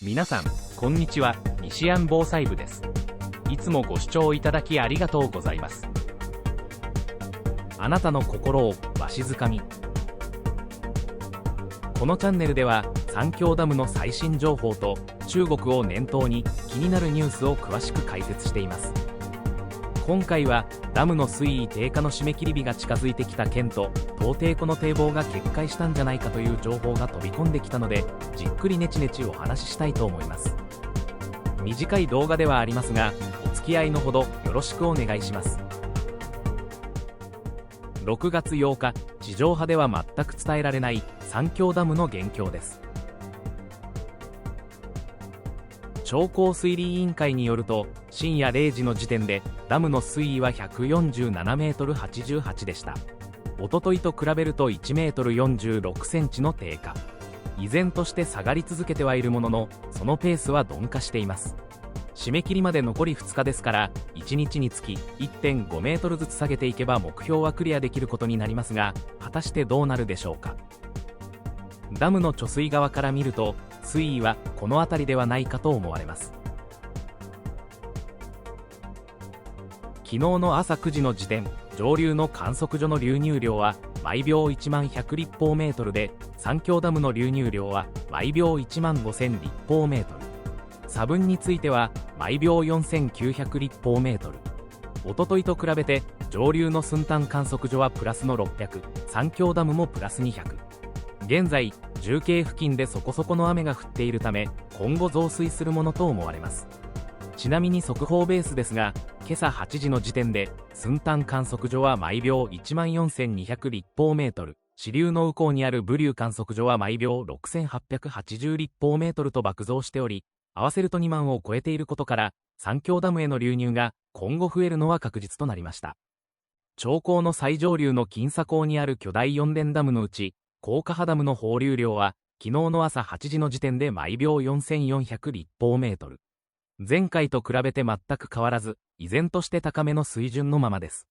皆さん、こんにちは。西安防災部です。いつもご視聴いただきありがとうございます。あなたの心をわしづかみ。このチャンネルでは、三峡ダムの最新情報と中国を念頭に気になるニュースを詳しく解説しています。今回はダムの水位低下の締め切り日が近づいてきた件と、到底この堤防が決壊したんじゃないかという情報が飛び込んできたので、じっくりネチネチお話ししたいと思います。短い動画ではありますが、お付き合いのほどよろしくお願いします。6月8日、地上波では全く伝えられない三峡ダムの現況です。長江水利委員会によると、深夜0時の時点でダムの水位は147メートル88でした。おとといと比べると1メートル46センチの低下。依然として下がり続けてはいるものの、そのペースは鈍化しています。締め切りまで残り2日ですから、1日につき 1.5 メートルずつ下げていけば目標はクリアできることになりますが、果たしてどうなるでしょうか。ダムの貯水側から見ると、水位はこの辺りではないかと思われます。昨日の朝9時の時点、上流の観測所の流入量は毎秒1万100立方メートルで、三峡ダムの流入量は毎秒1万5000立方メートル。差分については毎秒4900立方メートル。おとといと比べて上流の寸丹観測所はプラスの600、三峡ダムもプラス200。現在、重慶付近でそこそこの雨が降っているため、今後増水するものと思われます。ちなみに速報ベースですが、今朝8時の時点で寸丹観測所は毎秒1万4200立方メートル、支流の右近にある武流観測所は毎秒6880立方メートルと爆増しており、合わせると2万を超えていることから、三峡ダムへの流入が今後増えるのは確実となりました。長江の最上流の金沙江にある巨大4電ダムのうち、高架波ダムの放流量は昨日の朝8時の時点で毎秒4400立方メートル。前回と比べて全く変わらず、依然として高めの水準のままです。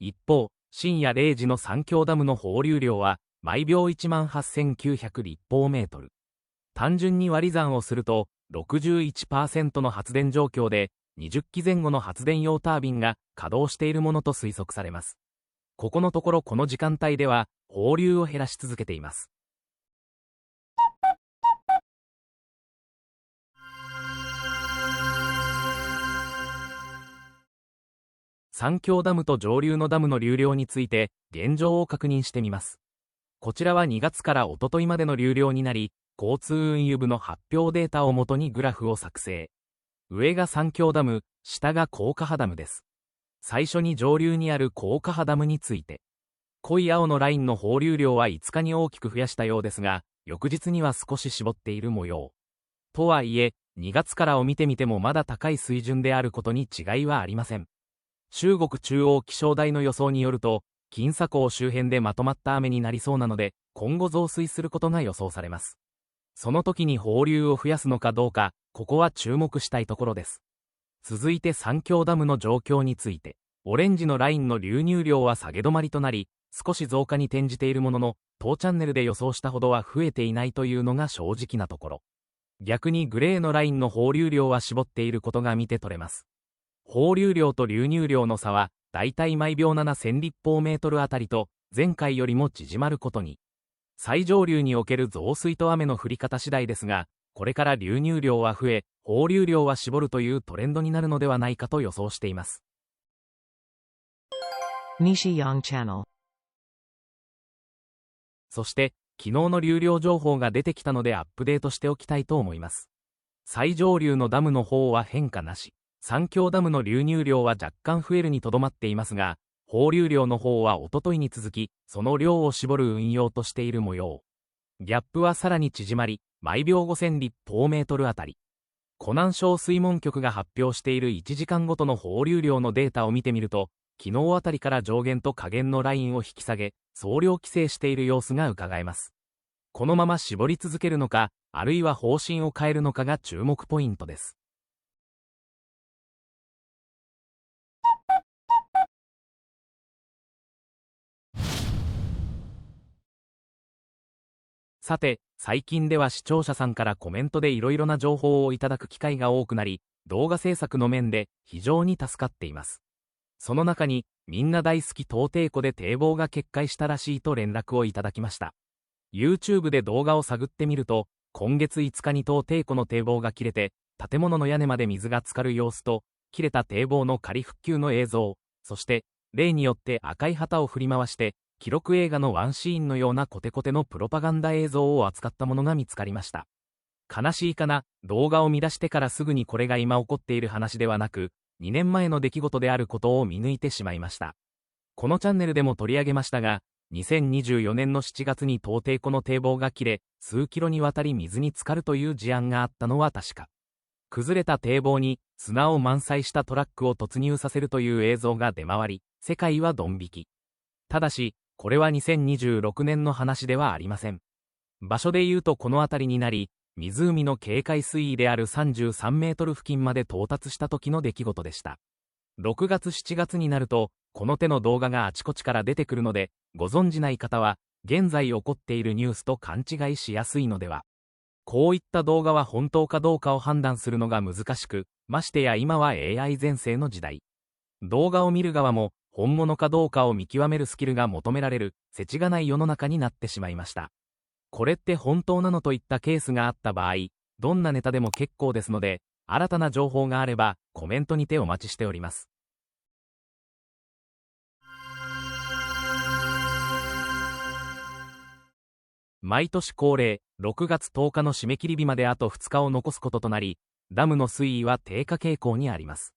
一方、深夜0時の三峡ダムの放流量は毎秒1万8900立方メートル。単純に割り算をすると 61% の発電状況で、20基前後の発電用タービンが稼働しているものと推測されます。ここのところこの時間帯では放流を減らし続けています。三峡ダムと上流のダムの流量について現状を確認してみます。こちらは2月からおとといまでの流量になり、交通運輸部の発表データをもとにグラフを作成。上が三峡ダム、下が高架波ダムです。最初に上流にある高架波ダムについて、濃い青のラインの放流量は5日に大きく増やしたようですが、翌日には少し絞っている模様。とはいえ、2月からを見てみてもまだ高い水準であることに違いはありません。中国中央気象台の予想によると、金沙江周辺でまとまった雨になりそうなので、今後増水することが予想されます。その時に放流を増やすのかどうか、ここは注目したいところです。続いて三峡ダムの状況について、オレンジのラインの流入量は下げ止まりとなり、少し増加に転じているものの、当チャンネルで予想したほどは増えていないというのが正直なところ。逆にグレーのラインの放流量は絞っていることが見て取れます。放流量と流入量の差は、だいたい毎秒7000立方メートルあたりと、前回よりも縮まることに。最上流における増水と雨の降り方次第ですが、これから流入量は増え、放流量は絞るというトレンドになるのではないかと予想しています。Nishi Yang Channel。そして、昨日の流量情報が出てきたのでアップデートしておきたいと思います。最上流のダムの方は変化なし。三峡ダムの流入量は若干増えるにとどまっていますが、放流量の方はおとといに続き、その量を絞る運用としている模様。ギャップはさらに縮まり、毎秒5000立方メートルあたり。湖南省水門局が発表している1時間ごとの放流量のデータを見てみると、昨日あたりから上限と下限のラインを引き下げ、総量規制している様子が伺えます。このまま絞り続けるのか、あるいは方針を変えるのかが注目ポイントです。さて、最近では視聴者さんからコメントでいろいろな情報をいただく機会が多くなり、動画制作の面で非常に助かっています。その中に、みんな大好き東帝湖で堤防が決壊したらしいと連絡をいただきました。YouTube で動画を探ってみると、今月5日に東帝湖の堤防が切れて、建物の屋根まで水が浸かる様子と、切れた堤防の仮復旧の映像、そして、例によって赤い旗を振り回して、記録映画のワンシーンのようなコテコテのプロパガンダ映像を扱ったものが見つかりました。悲しいかな、動画を見出してからすぐにこれが今起こっている話ではなく、2年前の出来事であることを見抜いてしまいました。このチャンネルでも取り上げましたが、2024年の7月に東帝湖の堤防が切れ、数キロにわたり水に浸かるという事案があったのは確か。崩れた堤防に砂を満載したトラックを突入させるという映像が出回り、世界はドン引き。ただし、これは2026年の話ではありません。場所で言うとこの辺りになり、湖の警戒水位である33メートル付近まで到達した時の出来事でした。6月7月になると、この手の動画があちこちから出てくるので、ご存じない方は、現在起こっているニュースと勘違いしやすいのでは。こういった動画は本当かどうかを判断するのが難しく、ましてや今は AI 全盛の時代。動画を見る側も、本物かどうかを見極めるスキルが求められる、世知がない世の中になってしまいました。これって本当なのといったケースがあった場合、どんなネタでも結構ですので、新たな情報があれば、コメントにてお待ちしております。毎年恒例、6月10日の締め切り日まであと2日を残すこととなり、ダムの水位は低下傾向にあります。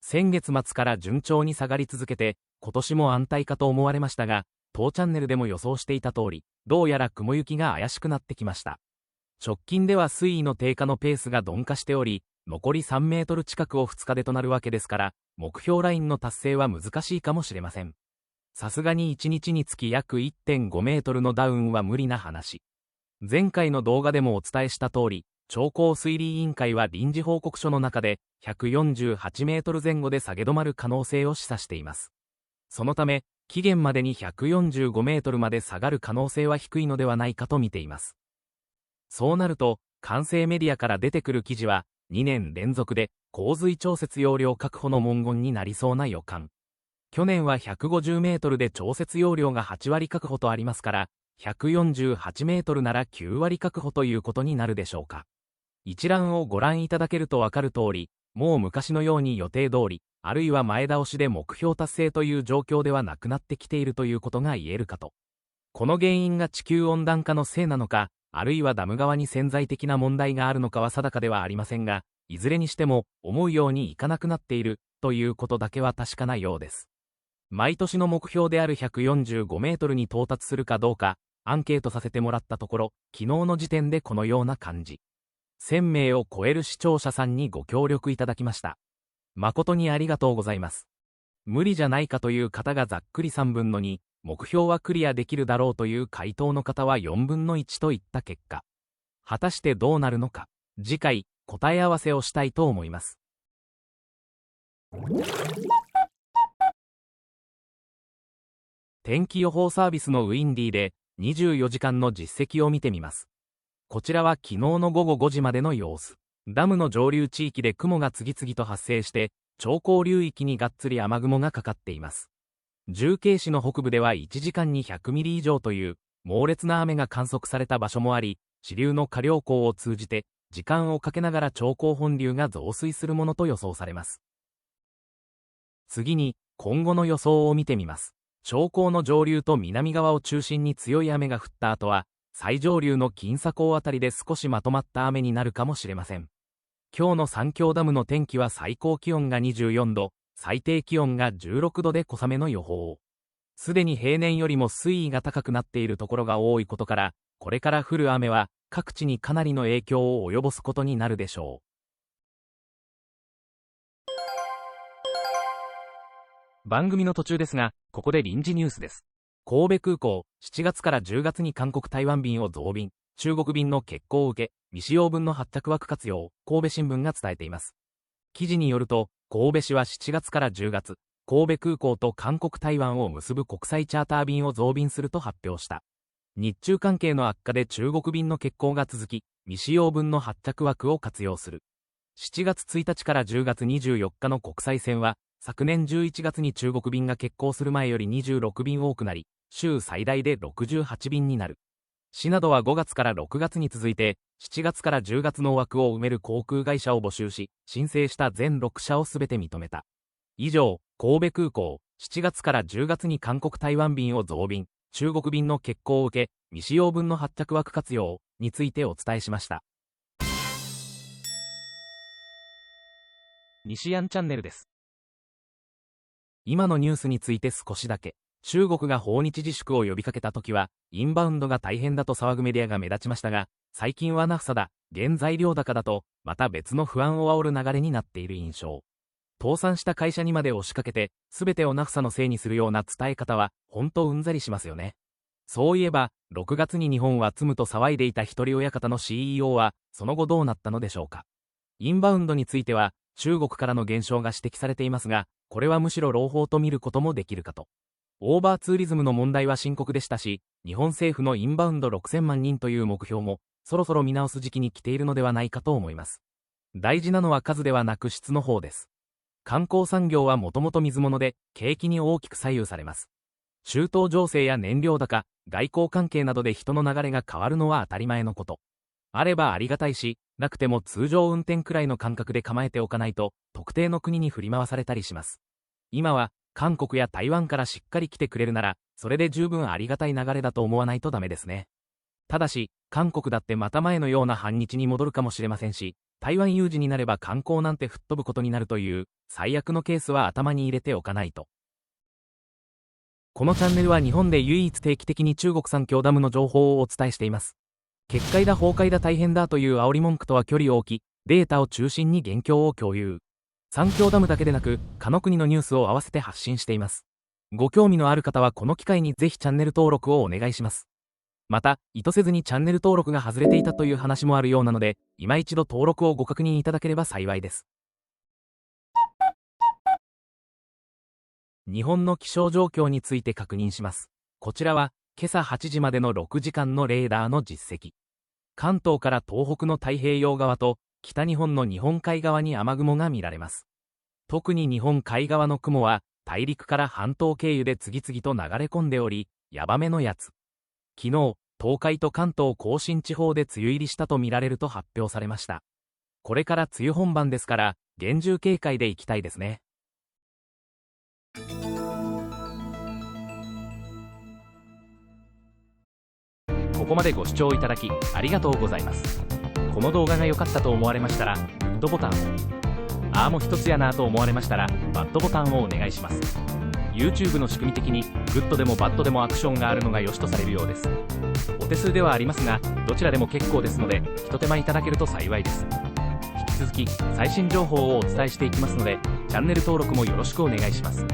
先月末から順調に下がり続けて、今年も安泰かと思われましたが、当チャンネルでも予想していた通り、どうやら雲行きが怪しくなってきました。直近では水位の低下のペースが鈍化しており、残り3メートル近くを2日でとなるわけですから、目標ラインの達成は難しいかもしれません。さすがに1日につき約 1.5 メートルのダウンは無理な話。前回の動画でもお伝えした通り、長江水利委員会は臨時報告書の中で、148メートル前後で下げ止まる可能性を示唆しています。そのため、期限までに145メートルまで下がる可能性は低いのではないかと見ています。そうなると、官製メディアから出てくる記事は、2年連続で洪水調節容量確保の文言になりそうな予感。去年は150メートルで調節容量が8割確保とありますから、148メートルなら9割確保ということになるでしょうか。一覧をご覧いただけるとわかる通り、もう昔のように予定通り、あるいは前倒しで目標達成という状況ではなくなってきているということが言えるかと。この原因が地球温暖化のせいなのか、あるいはダム側に潜在的な問題があるのかは定かではありませんが、いずれにしても思うようにいかなくなっているということだけは確かなようです。毎年の目標である145メートルに到達するかどうか、アンケートさせてもらったところ、昨日の時点でこのような感じ。1000名を超える視聴者さんにご協力いただきました。誠にありがとうございます。無理じゃないかという方がざっくり3分の2、目標はクリアできるだろうという回答の方は4分の1といった結果。果たしてどうなるのか、次回、答え合わせをしたいと思います。天気予報サービスのウィンディで24時間の実績を見てみます。こちらは昨日の午後5時までの様子。ダムの上流地域で雲が次々と発生して、長江流域にがっつり雨雲がかかっています。重慶市の北部では1時間に100ミリ以上という猛烈な雨が観測された場所もあり、支流の下流溝を通じて、時間をかけながら長江本流が増水するものと予想されます。次に、今後の予想を見てみます。長江の上流と南側を中心に強い雨が降った後は、最上流の金沙港あたりで少しまとまった雨になるかもしれません。今日の三峡ダムの天気は最高気温が24度、最低気温が16度で小雨の予報。すでに平年よりも水位が高くなっているところが多いことから、これから降る雨は各地にかなりの影響を及ぼすことになるでしょう。番組の途中ですが、ここで臨時ニュースです。神戸空港、7月から10月に韓国台湾便を増便、中国便の欠航を受け、未使用分の発着枠活用、神戸新聞が伝えています。記事によると、神戸市は7月から10月、神戸空港と韓国台湾を結ぶ国際チャーター便を増便すると発表した。日中関係の悪化で中国便の欠航が続き、未使用分の発着枠を活用する。7月1日から10月24日の国際線は、昨年11月に中国便が欠航する前より26便多くなり、週最大で68便になる。市などは5月から6月に続いて、7月から10月の枠を埋める航空会社を募集し、申請した全6社をすべて認めた。以上、神戸空港、7月から10月に韓国台湾便を増便、中国便の欠航を受け、未使用分の発着枠活用についてお伝えしました。西安チャンネルです。今のニュースについて少しだけ。中国が訪日自粛を呼びかけた時は、インバウンドが大変だと騒ぐメディアが目立ちましたが、最近はナフサだ、原材料高だと、また別の不安を煽る流れになっている印象。倒産した会社にまで押しかけて、すべてをナフサのせいにするような伝え方は、ほんとうんざりしますよね。そういえば、6月に日本は積むと騒いでいた一人親方の CEO は、その後どうなったのでしょうか。インバウンドについては、中国からの減少が指摘されていますが、これはむしろ朗報と見ることもできるかと。オーバーツーリズムの問題は深刻でしたし、日本政府のインバウンド6000万人という目標も、そろそろ見直す時期に来ているのではないかと思います。大事なのは数ではなく質の方です。観光産業はもともと水物で、景気に大きく左右されます。中東情勢や燃料高、外交関係などで人の流れが変わるのは当たり前のこと。あればありがたいし、なくても通常運転くらいの感覚で構えておかないと、特定の国に振り回されたりします。今は、韓国や台湾からしっかり来てくれるなら、それで十分ありがたい流れだと思わないとダメですね。ただし、韓国だってまた前のような反日に戻るかもしれませんし、台湾有事になれば観光なんて吹っ飛ぶことになるという、最悪のケースは頭に入れておかないと。このチャンネルは日本で唯一定期的に中国三峡ダムの情報をお伝えしています。決壊だ崩壊だ大変だという煽り文句とは距離を置き、データを中心に現況を共有。三峡ダムだけでなく、他の国のニュースを合わせて発信しています。ご興味のある方はこの機会にぜひチャンネル登録をお願いします。また、意図せずにチャンネル登録が外れていたという話もあるようなので、今一度登録をご確認いただければ幸いです。日本の気象状況について確認します。こちらは、今朝8時までの6時間のレーダーの実績。関東から東北の太平洋側と、北日本の日本海側に雨雲が見られます。特に日本海側の雲は大陸から半島経由で次々と流れ込んでおり、ヤバめのやつ。昨日、東海と関東甲信地方で梅雨入りしたと見られると発表されました。これから梅雨本番ですから、厳重警戒でいきたいですね。ここまでご視聴いただき、ありがとうございます。この動画が良かったと思われましたら、グッドボタンを。ああも一つやなと思われましたら、バッドボタンをお願いします。YouTube の仕組み的に、グッドでもバッドでもアクションがあるのが良しとされるようです。お手数ではありますが、どちらでも結構ですので、ひと手間いただけると幸いです。引き続き、最新情報をお伝えしていきますので、チャンネル登録もよろしくお願いします。